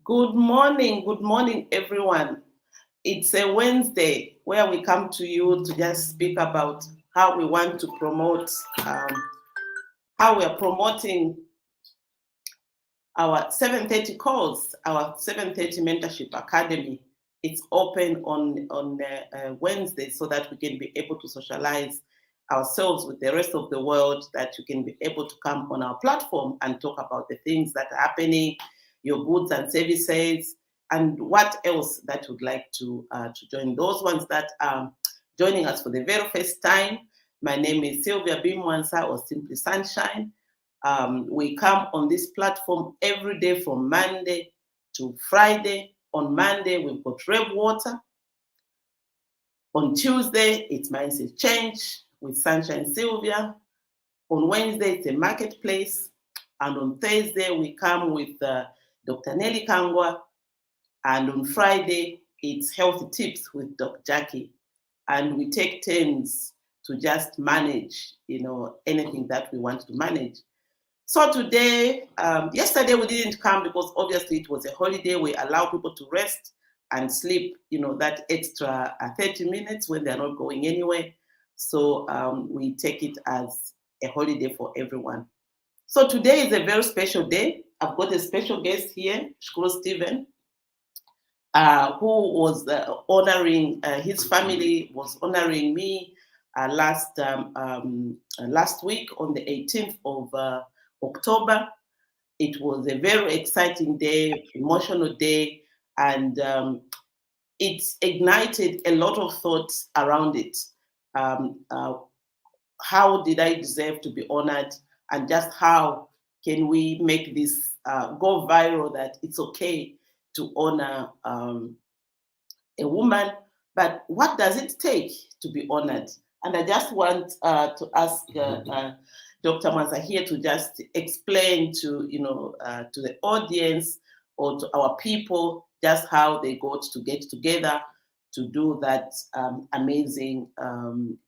Good morning, everyone. It's a Wednesday where we come to you to just speak about how we want to promote, how we are promoting our 7:30 course, our 7:30 Mentorship Academy. It's open on Wednesday so that we can be able to socialize ourselves with the rest of the world, that you can be able to come on our platform and talk about the things that are happening, your goods and services, and what else that you'd like to join. Those ones that are joining us for the very first time, my name is Sylvia Mwansa, or simply Sunshine. We come on this platform every day from Monday to Friday. On Monday, we've got Rev Water. On Tuesday, it's Mindset Change with Sunshine Sylvia. On Wednesday, it's a marketplace. And on Thursday, we come with Dr. Nelly Kangwa. And on Friday, it's Healthy Tips with Dr. Jackie. And we take turns to just manage, anything that we want to manage. So today, yesterday we didn't come because obviously it was a holiday. We allow people to rest and sleep, that extra 30 minutes when they're not going anywhere. So we take it as a holiday for everyone. So today is a very special day. I've got a special guest here, Coach Stephen, who was honoring, his family was honoring me last week on the 18th of October. It was a very exciting day, emotional day, and it ignited a lot of thoughts around it. How did I deserve to be honored, and just how can we make this go viral, that it's okay to honor a woman, but what does it take to be honored? And I just want to ask Dr. Mwansa here to just explain to to the audience or to our people just how they got to get together to do that amazing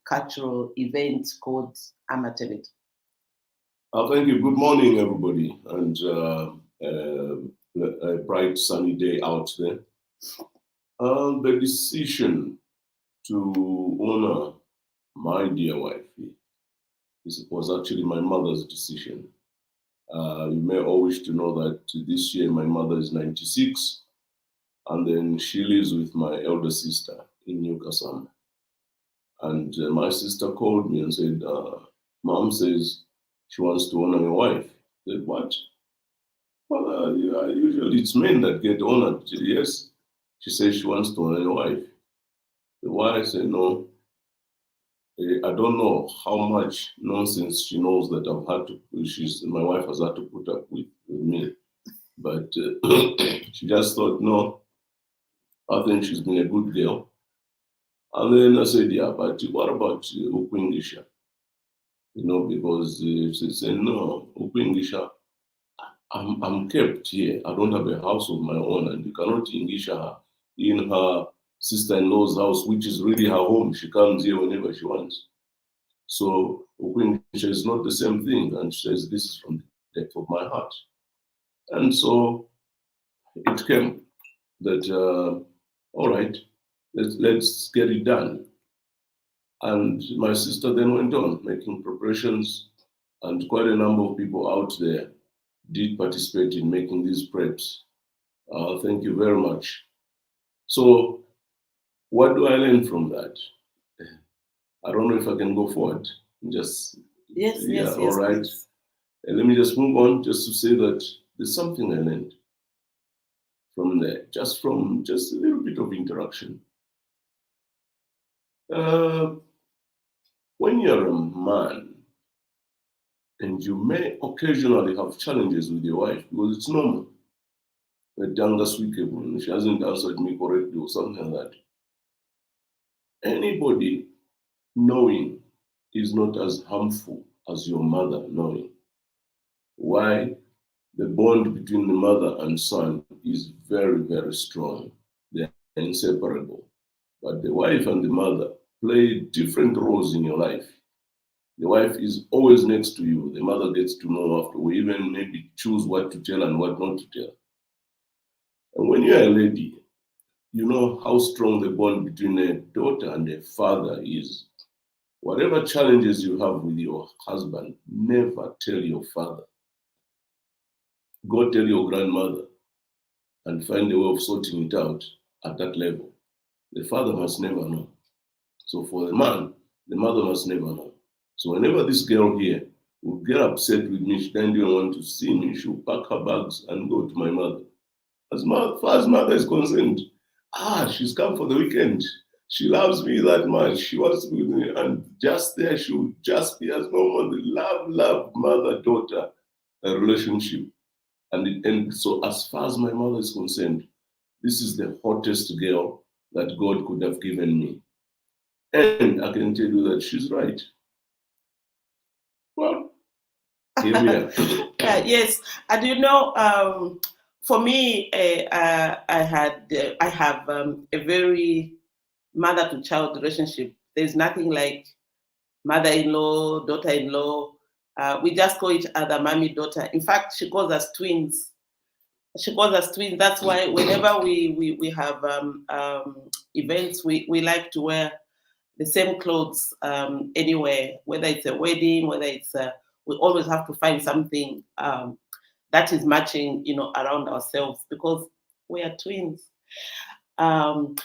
cultural event called Amatebeto. Thank you. Good morning, everybody, and a bright sunny day out there. The decision to honor my dear wife was actually my mother's decision. You may all wish to know that this year my mother is 96, and then she lives with my elder sister in Newcastle. And my sister called me and said, Mom says she wants to honor your wife. I said, what? Well, usually it's men that get honored. Yes. She says she wants to honor your wife. Why? I said, no. I don't know how much nonsense she knows that my wife has had to put up with me. But she just thought, no, I think she's been a good girl. And then I said, yeah, but what about Upingisha? Because she said, no, Upingisha, I'm kept here. I don't have a house of my own, and you cannot Ingisha her in her sister-in-law's house, which is really her home. She comes here whenever she wants. So Upingisha is not the same thing. And she says, this is from the depth of my heart. And so it came that, all right, let's get it done. And my sister then went on making preparations, and quite a number of people out there did participate in making these preps. Thank you very much. So what do I learn from that? I don't know if I can go forward. Yes. All right. And let me just move on just to say that there's something I learned from there, just a little bit of interaction. When you're a man, and you may occasionally have challenges with your wife, because it's normal. She hasn't answered me correctly or something like that. Anybody knowing is not as harmful as your mother knowing. Why? The bond between the mother and son is very, very strong. They're inseparable. But the wife and the mother play different roles in your life. The wife is always next to you. The mother gets to know after. We even maybe choose what to tell and what not to tell. And when you're a lady, you know how strong the bond between a daughter and a father is. Whatever challenges you have with your husband, never tell your father. Go tell your grandmother and find a way of sorting it out at that level. The father must never know. So for the man, the mother must never know. So whenever this girl here will get upset with me, she doesn't even want to see me, she'll pack her bags and go to my mother. As far as mother is concerned, she's come for the weekend. She loves me that much. She wants me, and just there she will just be as normal. The love, mother-daughter relationship. And so as far as my mother is concerned, this is the hottest girl that God could have given me. And I can tell you that she's right. Well, here we are. Yes, and you know, for me, I have a very mother-to-child relationship. There's nothing like mother-in-law, daughter-in-law. We just call each other mommy, daughter. In fact, she calls us twins. That's why whenever we have events, we like to wear the same clothes anywhere, whether it's a wedding, whether it's we always have to find something that is matching, you know, around ourselves because we are twins. And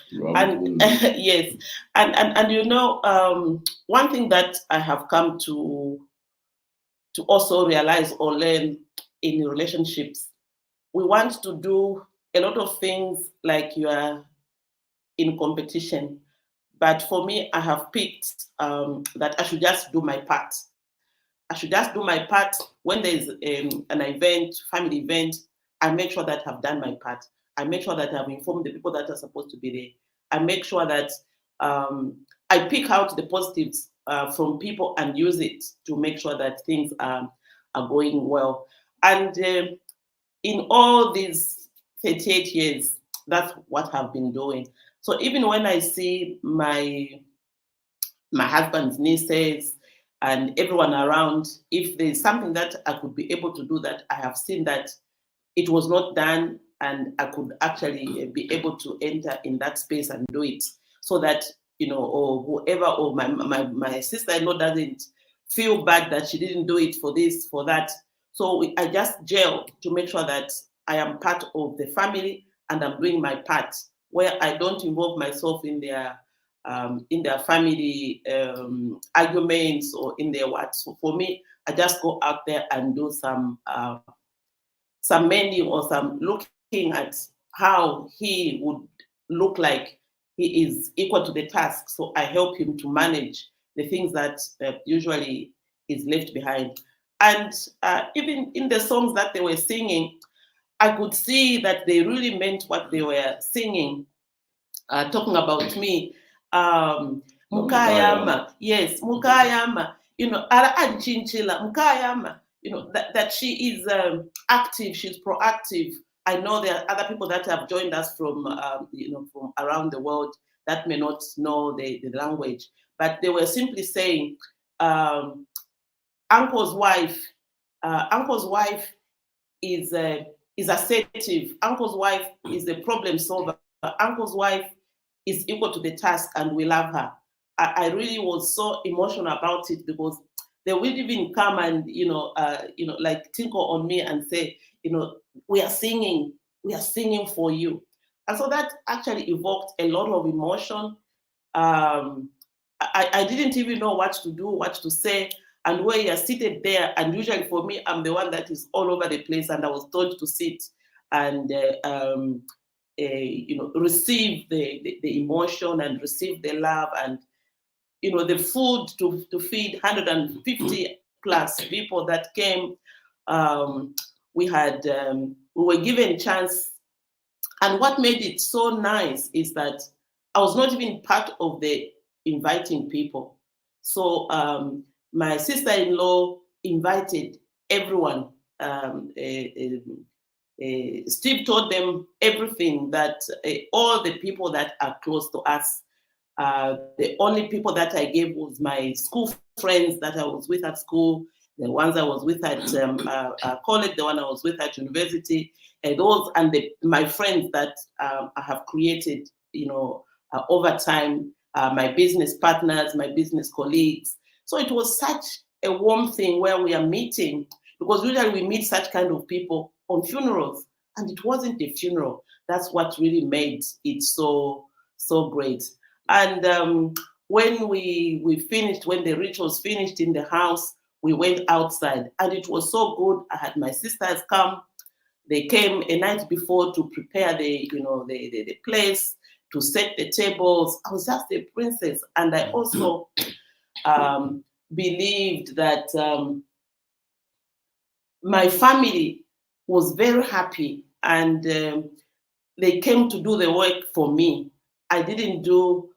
yes, and you know, one thing that I have come to also realize or learn in relationships, we want to do a lot of things like you are in competition. But for me, I have picked that I should just do my part. I should just do my part when there's an event, family event. I make sure that I've done my part. I make sure that I've informed the people that are supposed to be there. I make sure that I pick out the positives from people and use it to make sure that things are going well. And in all these 38 years, that's what I've been doing. So even when I see my husband's nieces and everyone around, if there's something that I could be able to do that I have seen that it was not done and I could actually be able to enter in that space and do it so that, you know, or whoever, or my sister-in-law doesn't feel bad that she didn't do it for this, for that. So I just gel to make sure that I am part of the family and I'm doing my part where I don't involve myself in their family arguments or in their what. So for me, I just go out there and do some mending or some looking at how he would look like he is equal to the task. So I help him to manage the things that usually is left behind. And even in the songs that they were singing, I could see that they really meant what they were singing, talking about me. Mukayama, yes, Mukayama, you know, Ara Chinchilla, Mukayama, you know, that she is active, she's proactive. I know there are other people that have joined us from, you know, from around the world that may not know the language, but they were simply saying, Uncle's wife is assertive. Uncle's wife is a problem solver. Uncle's wife is equal to the task, and we love her. I really was so emotional about it because they would even come and like tinkle on me and say, you know, we are singing for you. And so that actually evoked a lot of emotion. I didn't even know what to do, what to say. And where you're seated there, and usually for me, I'm the one that is all over the place, and I was told to sit and receive the emotion and receive the love and, you know, the food to feed 150 plus people that came. We were given chance, and what made it so nice is that I was not even part of the inviting people. So my sister-in-law invited everyone. Steve told them everything, that all the people that are close to us, the only people that I gave was my school friends that I was with at school, the ones I was with at college, the one I was with at university, and those and my friends that I have created, over time, my business partners, my business colleagues. So it was such a warm thing where we are meeting, because usually we meet such kind of people on funerals, and it wasn't a funeral. That's what really made it so great. And when we finished, when the rituals finished in the house, we went outside, and it was so good. I had my sisters come. They came a night before to prepare the place, to set the tables. I was just a princess, and I also believed that my family was very happy, and they came to do the work for me. I didn't do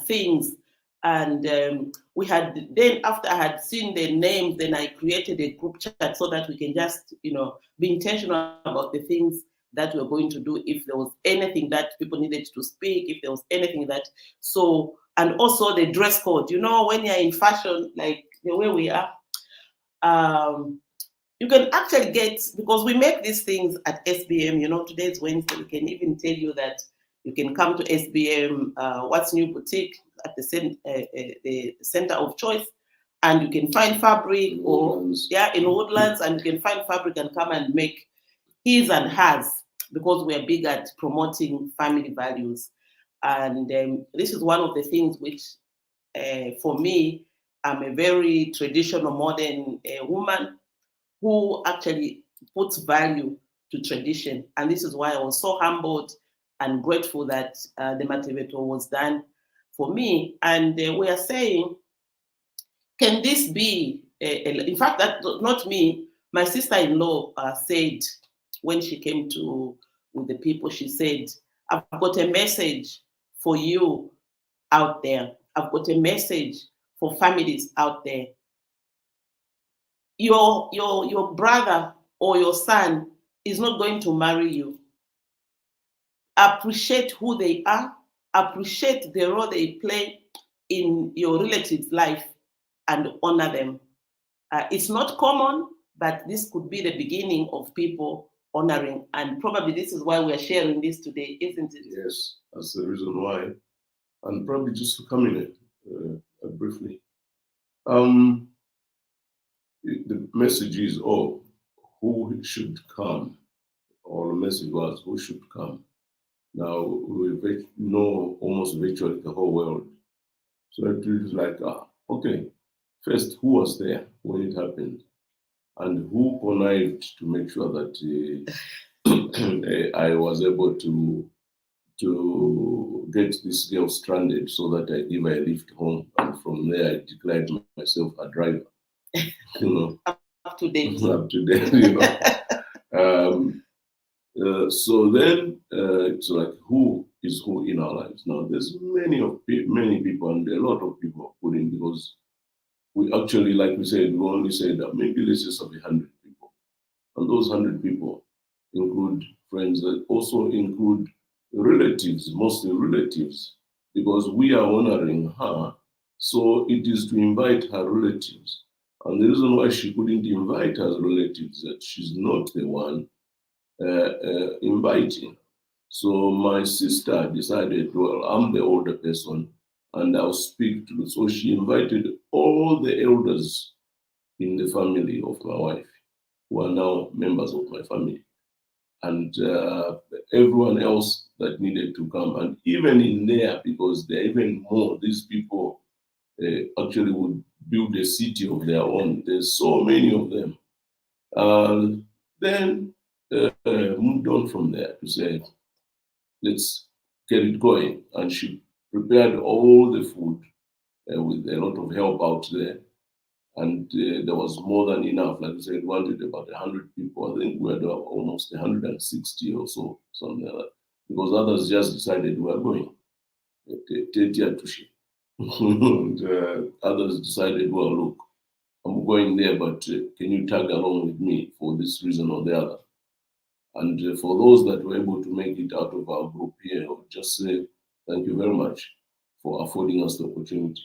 things. And we had, then after I had seen the names, then I created a group chat so that we can just, be intentional about the things that we're going to do. If there was anything that people needed to speak, if there was anything that, and also the dress code, when you're in fashion, like the way we are, you can actually get, because we make these things at SBM, today's Wednesday, we can even tell you that you can come to SBM, What's New Boutique at the center of choice, and you can find fabric in Woodlands, and you can find fabric and come and make his and hers, because we are big at promoting family values. And this is one of the things which, for me, I'm a very traditional, modern woman who actually puts value to tradition. And this is why I was so humbled and grateful that the Amatebeto was done for me. And we are saying, can this be, in fact, that not me, my sister-in-law said, when she came with the people, she said, I've got a message for you out there. I've got a message for families out there. Your brother or your son is not going to marry you. Appreciate who they are, appreciate the role they play in your relative's life, and honor them. It's not common, but this could be the beginning of people honoring. And probably this is why we're sharing this today, isn't it? Yes, that's the reason why. And probably just to come in briefly. The message is, who should come? Or the message was, who should come? Now, we know almost virtually the whole world. So it is like, okay, first, who was there when it happened? And who connived to make sure that I was able to get this girl stranded, so that if I left home, and from there I declared myself a driver. Up to date. Up to date, so then it's like, who is who in our lives? Now, there's many people, and a lot of people put in, because we actually, like we said, we only said that maybe let's just have 100 people. And those 100 people include friends, that also include relatives, mostly relatives, because we are honoring her. So it is to invite her relatives. And the reason why she couldn't invite her relatives, that she's not the one inviting. So my sister decided, well, I'm the older person, and I'll speak to. So she invited all the elders in the family of my wife, who are now members of my family, and everyone else that needed to come. And even in there, because there are even more, these people actually would build a city of their own. There's so many of them. Then moved on from there to say, let's get it going. And she prepared all the food with a lot of help out there. And there was more than enough. Like I said, we wanted about 100 people. I think we had almost 160 or so, something like that. Because others just decided we are going. And others decided, well, look, I'm going there, but can you tag along with me for this reason or the other? And for those that were able to make it out of our group here, I would just say thank you very much for affording us the opportunity.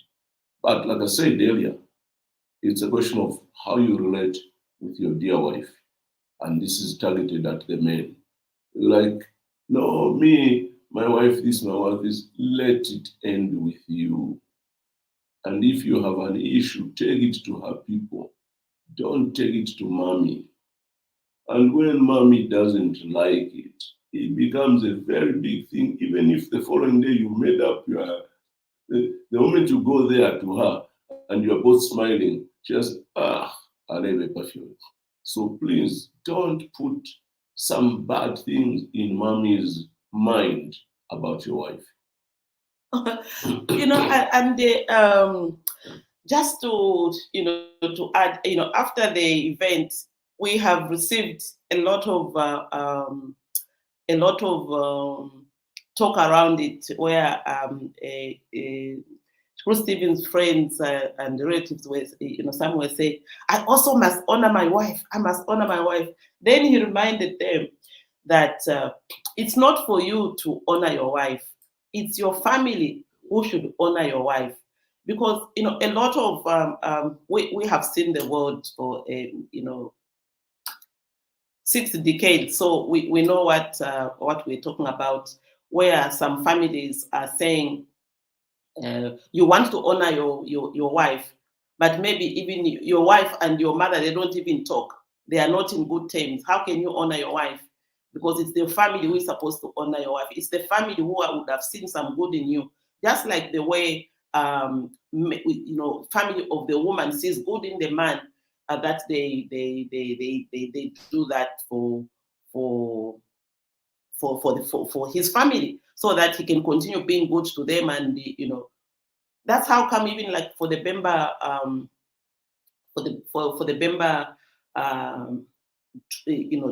But like I said earlier, It's a question of how you relate with your dear wife. And this is targeted at the men. Like, no, me, my wife this, my wife this, let it end with you. And if you have an issue, take it to her people. Don't take it to mommy. And when mommy doesn't like it, it becomes a very big thing. Even if the following day you made up the moment you go there to her and you're both smiling, just, I never perfume. So please don't put some bad things in mommy's mind about your wife. Just to add, after the event, we have received a lot of talk around it, where Coach Stephen's friends and relatives were, some were saying, I also must honor my wife. I must honor my wife. Then he reminded them that it's not for you to honor your wife. It's your family who should honor your wife. Because, a lot of, we have seen the world for, 6 decades. So we know what we're talking about, where some families are saying, you want to honor your wife, but maybe even your wife and your mother, they don't even talk. They are not in good terms. How can you honor your wife? Because it's the family who is supposed to honor your wife. It's the family who would have seen some good in you. Just like the way, family of the woman sees good in the man, that they do that for his family, so that he can continue being good to them. And that's how come, even like for the Bemba, for the Bemba,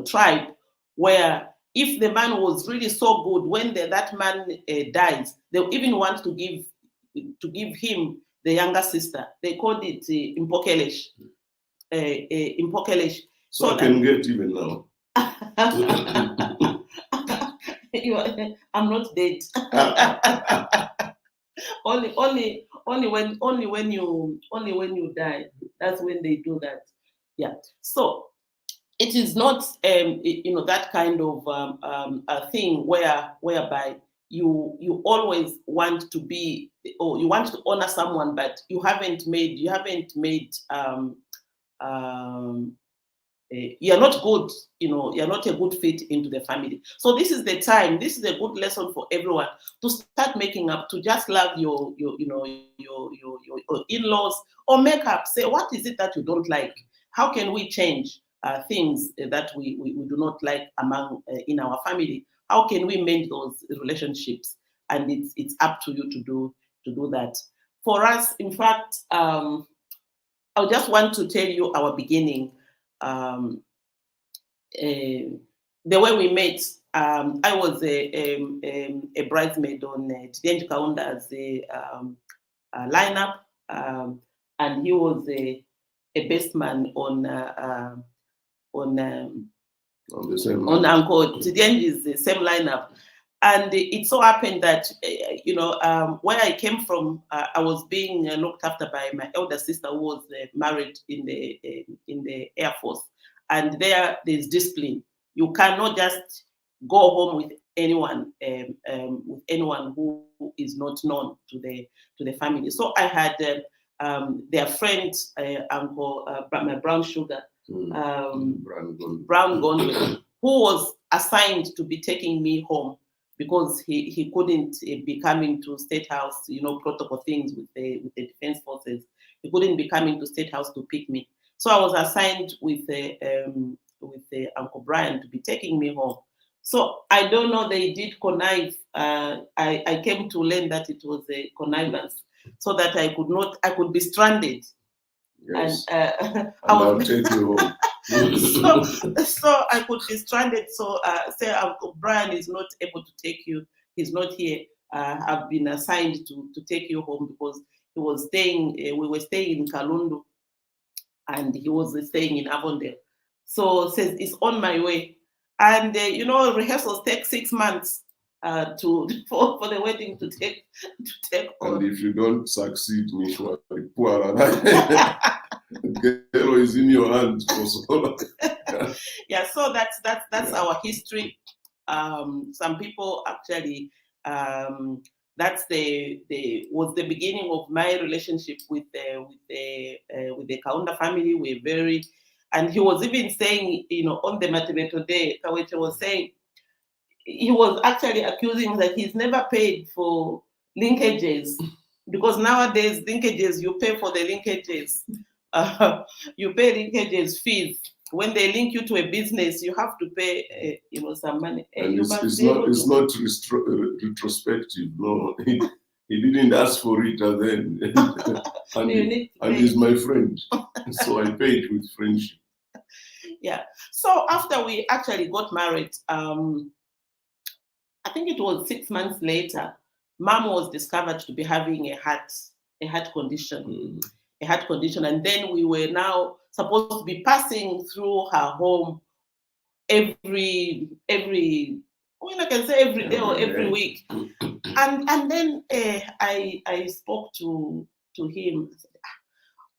tribe, where if the man was really so good, when that man dies, they even want to give him the younger sister. They called it impokelesh. Impokelesh. So I can get even now. I'm not dead. only when you die, that's when they do that. Yeah. So it is not that kind of a thing whereby you always want to be, or you want to honor someone, but you haven't made you're not good, you're not a good fit into the family. So this is the time, this is a good lesson for everyone to start making up, to just love your in-laws, or make up, say, what is it that you don't like? How can we change things that we do not like among in our family? How can we mend those relationships? And it's up to you to do that. For us, in fact, I just want to tell you our beginning. The way we met, I was a bridesmaid on Tidenji Kaunda's lineup, and he was a best man on the same Uncle Tidenji's the same lineup. And it so happened that, where I came from, I was being looked after by my elder sister, who was married in the Air Force. And there's discipline. You cannot just go home with anyone who is not known to the family. So I had their friend, Uncle my Brown Sugar, Brown Gondwe, who was assigned to be taking me home, because he couldn't be coming to State House, protocol things with the Defense Forces. He couldn't be coming to State House to pick me. So I was assigned with Uncle Brian to be taking me home. So I don't know, they did connive. I came to learn that it was a connivance, so that I could be stranded. Yes. And I'll take you home. so I could be stranded. So say Uncle Brian is not able to take you. He's not here. I've been assigned to take you home, because he was staying. We were staying in Kalundu, and he was staying in Avondale. So says it's on my way. And rehearsals take 6 months. for the wedding to take on. And if you don't succeed, Mishwa, girl is in your hands for so long. Yeah, so that's our history. Some people actually, that's was the beginning of my relationship with the Kaunda family. We're very, and he was even saying, on the Amatebeto day, Kaweche was saying, he was actually accusing that he's never paid for linkages, because nowadays linkages, you pay for the linkages. You pay linkages fees. When they link you to a business, you have to pay, some money. And you it's not retrospective. No, he didn't ask for it, and then and he's my friend, so I paid with friendship. Yeah. So after we actually got married, I think it was 6 months later, Mom was discovered to be having a heart condition. Mm. A heart condition, and then we were now supposed to be passing through her home every I can say every day or every week. And then I spoke to him.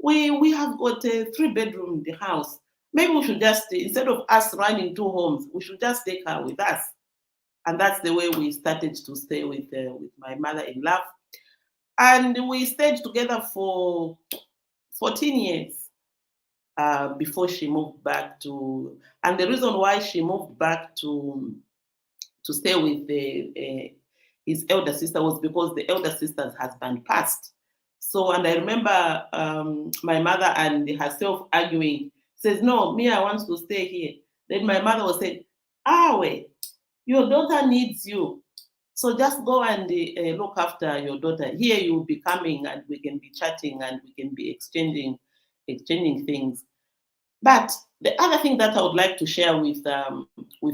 We have got a 3-bedroom in the house. Maybe we should just, instead of us running 2 homes, we should just take her with us. And that's the way we started to stay with my mother-in-law. And we stayed together for 14 years before she moved back to. And the reason why she moved back to stay with his elder sister was because the elder sister's husband passed. So, and I remember my mother and herself arguing. Says, no, me, I want to stay here. Then my mother was saying, wait, your daughter needs you. So just go and look after your daughter. Here you will be coming and we can be chatting and we can be exchanging things. But the other thing that I would like to share with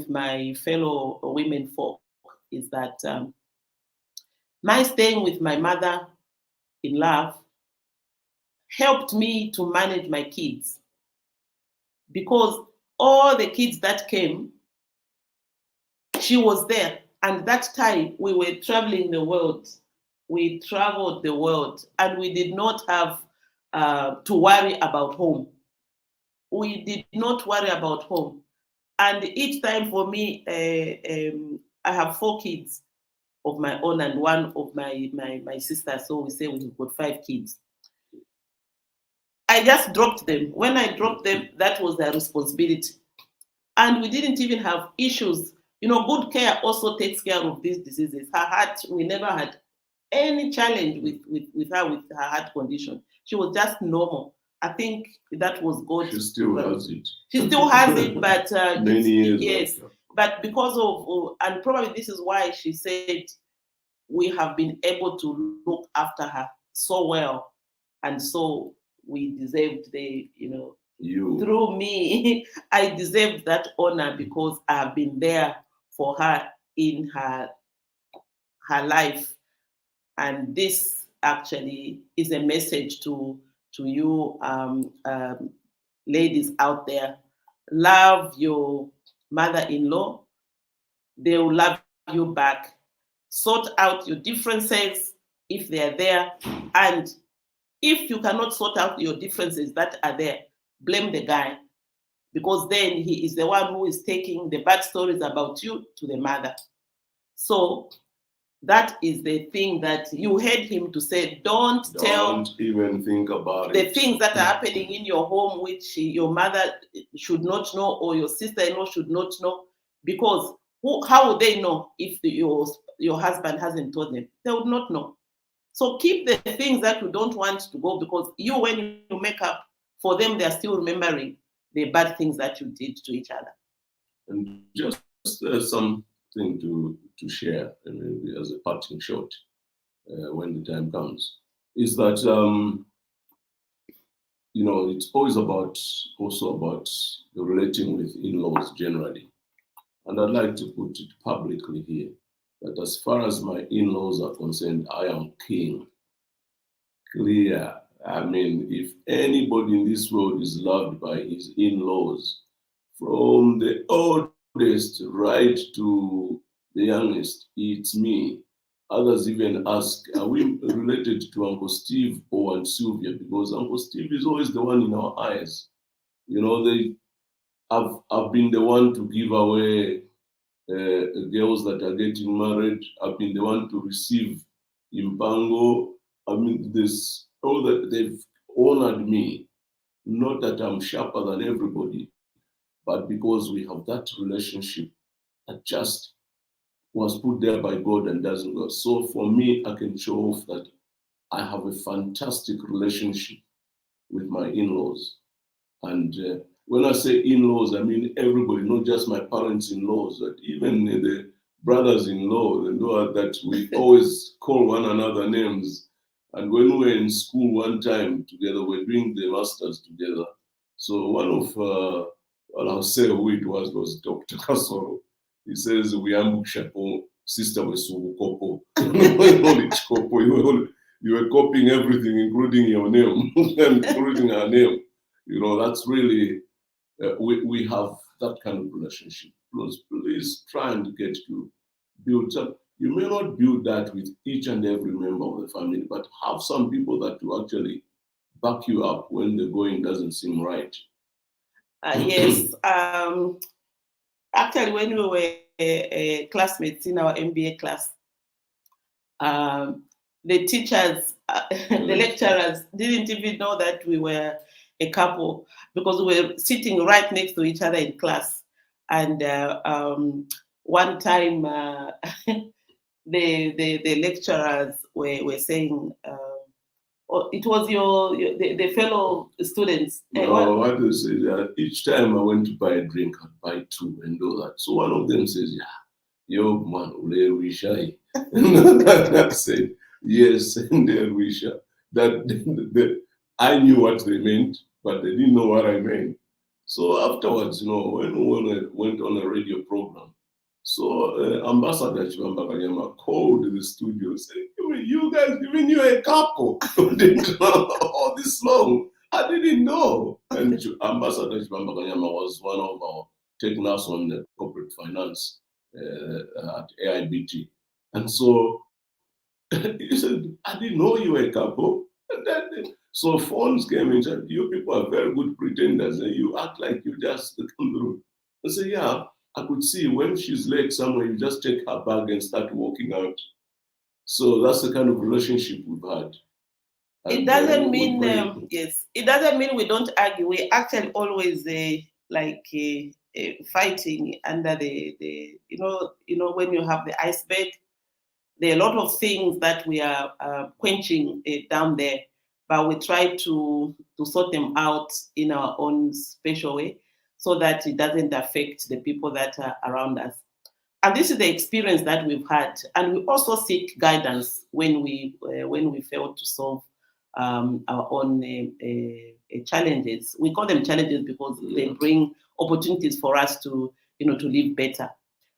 my fellow women folk is that my staying with my mother-in-law helped me to manage my kids, because all the kids that came, she was there. And that time we were traveling the world. We traveled the world and we did not have to worry about home. We did not worry about home. And each time for me, I have 4 kids of my own and one of my sister. So we say we've got 5 kids. I just dropped them. When I dropped them, that was their responsibility. And we didn't even have issues. Good care also takes care of these diseases. Her heart, we never had any challenge with her heart condition. She was just normal. I think that was good. She still has it. She still has it, but many years. Yes, later. But because of, and probably this is why she said we have been able to look after her so well, and so we deserved through me, I deserved that honor because I've been there for her in her life. And this actually is a message to you ladies out there. Love your mother-in-law. They will love you back. Sort out your differences if they are there. And if you cannot sort out your differences that are there, blame the guy, because then he is the one who is taking the bad stories about you to the mother. So that is the thing that you heard him to say, don't even think about the things that are happening in your home, which your mother should not know or your sister-in-law should not know, because how would they know if your husband hasn't told them? They would not know. So keep the things that you don't want to go, because when you make up for them, they're still remembering the bad things that you did to each other. And just something to share, as a parting shot, when the time comes, is that it's always about relating with in-laws generally. And I'd like to put it publicly here that as far as my in-laws are concerned, I am king. Clear. If anybody in this world is loved by his in-laws, from the oldest right to the youngest, it's me. Others even ask, are we related to Uncle Steve or Aunt Sylvia? Because Uncle Steve is always the one in our eyes. You know, I've been the one to give away girls that are getting married. I've been the one to receive impango. I mean, this all that they've honored me. Not that I'm sharper than everybody, but because we have that relationship that just was put there by God and doesn't go. So for me, I can show off that I have a fantastic relationship with my in-laws. And when I say in-laws, I mean everybody, not just my parents-in-laws, but even the brothers-in-law, that we always call one another names. And when we were in school one time together, we're doing the masters together. So one of, well, I'll say who it was Dr. Kasoro. He says, we ambush sister Wesukopo. You were copying everything, including your name, including her name. You know, that's really, we have that kind of relationship. Please try and get to build up. You may not build that with each and every member of the family, but have some people that will actually back you up when the going doesn't seem right. Yes. Actually, when we were classmates in our MBA class, the teachers, the lecturers didn't even know that we were a couple because we were sitting right next to each other in class. And one time, the lecturers were saying, it was the fellow students. No, what they say that each time I went to buy a drink, I'd buy two and do that. So one of them says, yeah, yo man, we shy. And I said, yes, and then we shy. That I knew what they meant, but they didn't know what I meant. So afterwards, you know, when we went on a radio program, so Ambassador Chibamba Kanyama called the studio and said, you guys, even you a couple, all this long. I didn't know. And Ambassador Chibamba Kanyama was one of our technicians on the corporate finance at AIBT. And so he said, I didn't know you were a couple. And so phones came and said, you people are very good pretenders and you act like you just come through. I said, yeah, I could see when she's late somewhere, you just take her bag and start walking out. So that's the kind of relationship we've had. And it doesn't mean, yes, it doesn't mean we don't argue. We actually always fighting under the you know, when you have the iceberg, there are a lot of things that we are quenching down there, but we try to sort them out in our own special way so that it doesn't affect the people that are around us. And this is the experience that we've had. And we also seek guidance when we fail to solve our own challenges. We call them challenges because they bring opportunities for us to live better.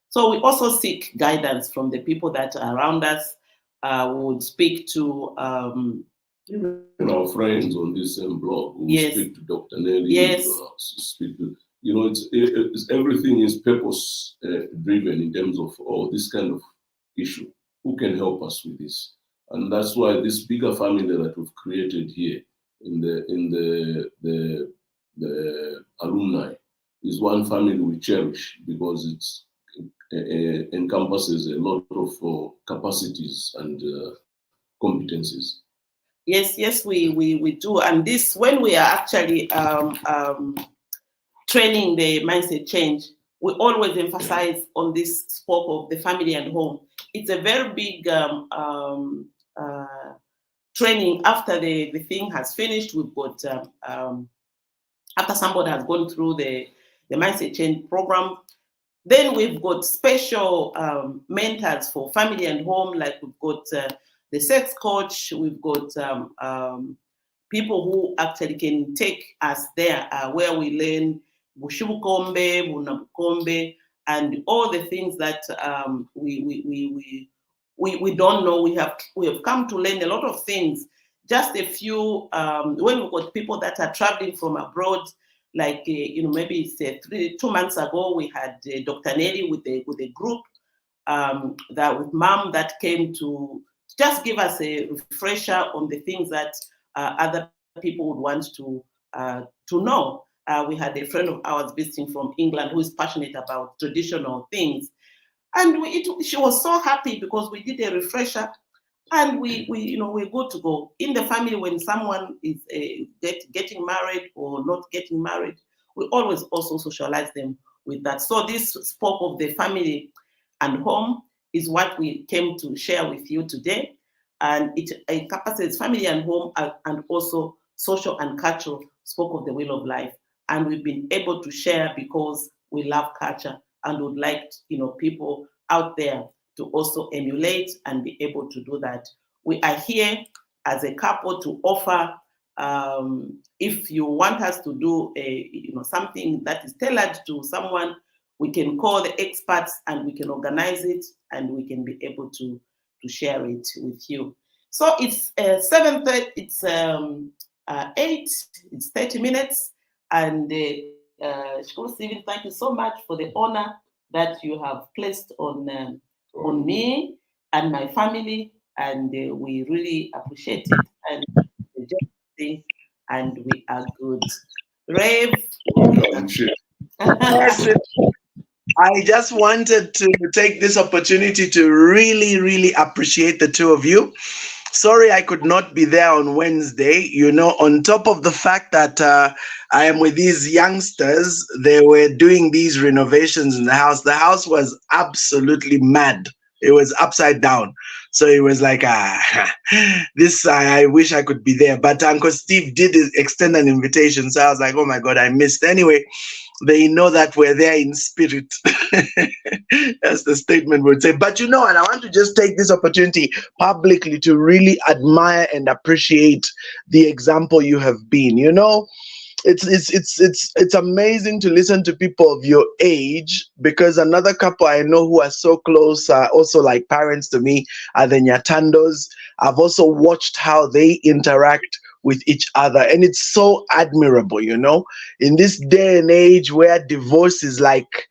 So we also seek guidance from the people that are around us. We would speak to our friends on this same blog. We yes. Speak to Dr. Nelly. Yes. Speak to, it's everything is purpose driven in terms of this kind of issue. Who can help us with this? And that's why this bigger family that we've created here in the alumni is one family we cherish because it's encompasses a lot of capacities and competencies. Yes, we do. And this, when we are actually training the mindset change, we always emphasize on this scope of the family and home. It's a very big training after the thing has finished. We've got, after somebody has gone through the mindset change program, then we've got special mentors for family and home, like we've got the sex coach, we've got people who actually can take us there where we learn Bushubukombe, Bunabukombe, and all the things that we don't know. We have come to learn a lot of things. Just a few, when we've got people that are traveling from abroad, like maybe it's 2 months ago, we had Dr. Nelly with a group that with Mom that came to just give us a refresher on the things that other people would want to know. We had a friend of ours visiting from England who is passionate about traditional things, and she was so happy because we did a refresher, and we're good to go. In the family, when someone is getting married or not getting married, we always also socialize them with that. So this spoke of the family and home is what we came to share with you today. And it encompasses family and home, and also social and cultural, spoke of the wheel of life. And we've been able to share because we love culture and would like people out there to also emulate and be able to do that. We are here as a couple to offer, if you want us to do something that is tailored to someone, we can call the experts and we can organize it and we can be able to share it with you. So it's 7:30, it's 8, it's 30 minutes. And Coach Stephen, thank you so much for the honor that you have placed on me and my family, and we really appreciate it. And we are good. Rave. I just wanted to take this opportunity to really, really appreciate the two of you. Sorry I could not be there on Wednesday. On top of the fact that I am with these youngsters, they were doing these renovations in the house. The house was absolutely mad. It was upside down. So it was like, this, I wish I could be there. But Uncle Steve did extend an invitation. So I was like, oh my God, I missed. Anyway, they know that we're there in spirit. As the statement would say. But and I want to just take this opportunity publicly to really admire and appreciate the example you have been. It's amazing to listen to people of your age, because another couple I know who are so close, also like parents to me, are the Nyatandos. I've also watched how they interact with each other, and it's so admirable, in this day and age where divorce is like,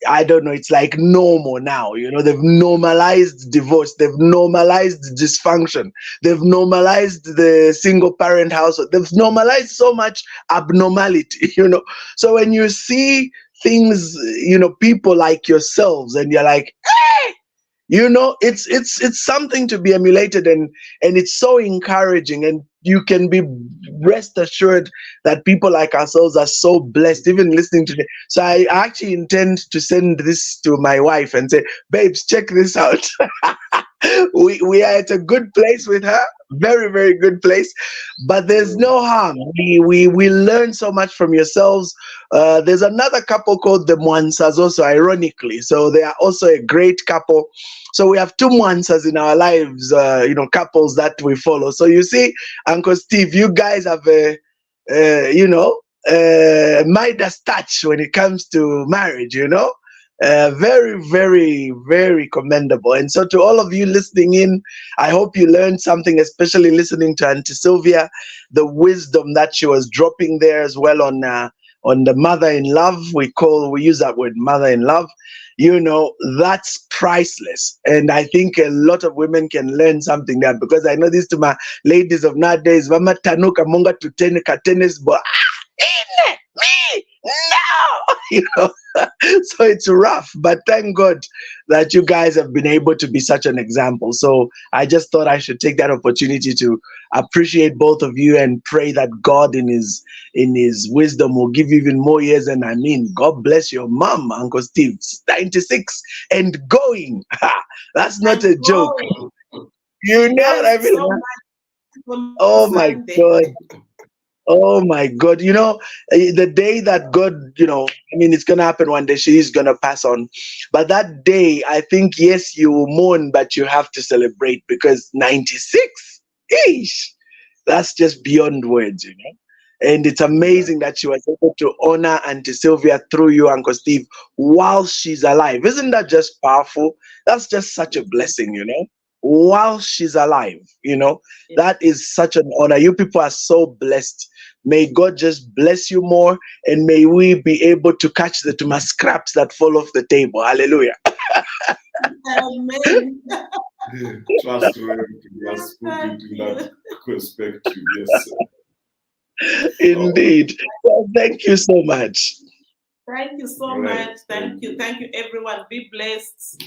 I don't know, it's like normal now. They've normalized divorce, they've normalized dysfunction, they've normalized the single parent household, they've normalized so much abnormality. So when you see things, people like yourselves, and you're like, hey, it's something to be emulated, and it's so encouraging, and you can be rest assured that people like ourselves are so blessed, even listening to it. So I actually intend to send this to my wife and say, babes, check this out. we are at a good place with her, very, very good place, but there's no harm. We learn so much from yourselves. There's another couple called the Mwansas also, ironically. So they are also a great couple. So we have two Mwansas in our lives, couples that we follow. So you see, Uncle Steve, you guys have Midas touch when it comes to marriage, very, very, very commendable. And so to all of you listening in, I hope you learned something, especially listening to Auntie Sylvia, the wisdom that she was dropping there as well on the mother in love. We use that word, mother in love. That's priceless. And I think a lot of women can learn something there, because I know this to my ladies of nowadays, Mama Tanuka Monga to tennis, but me, no, so it's rough, but thank God that you guys have been able to be such an example. So I just thought I should take that opportunity to appreciate both of you and pray that God in his wisdom will give you even more years. And I mean, God bless your mom, Uncle Steve, 96 and going. That's not a joke. You know what I mean? So oh my God. Oh my God. The day that God, it's going to happen one day. She is going to pass on. But that day, I think, yes, you will mourn, but you have to celebrate, because 96, that's just beyond words, And it's amazing that she was able to honor Auntie Sylvia through you, Uncle Steve, while she's alive. Isn't that just powerful? That's just such a blessing, while she's alive, that is such an honor. You people are so blessed. May God just bless you more, and may we be able to catch the tuma scraps that fall off the table. Hallelujah. Amen. Trustworthy. You have spoken to that perspective. Yes. Indeed. Well, thank you so much. Thank you so much. Thank you. Thank you, everyone. Be blessed.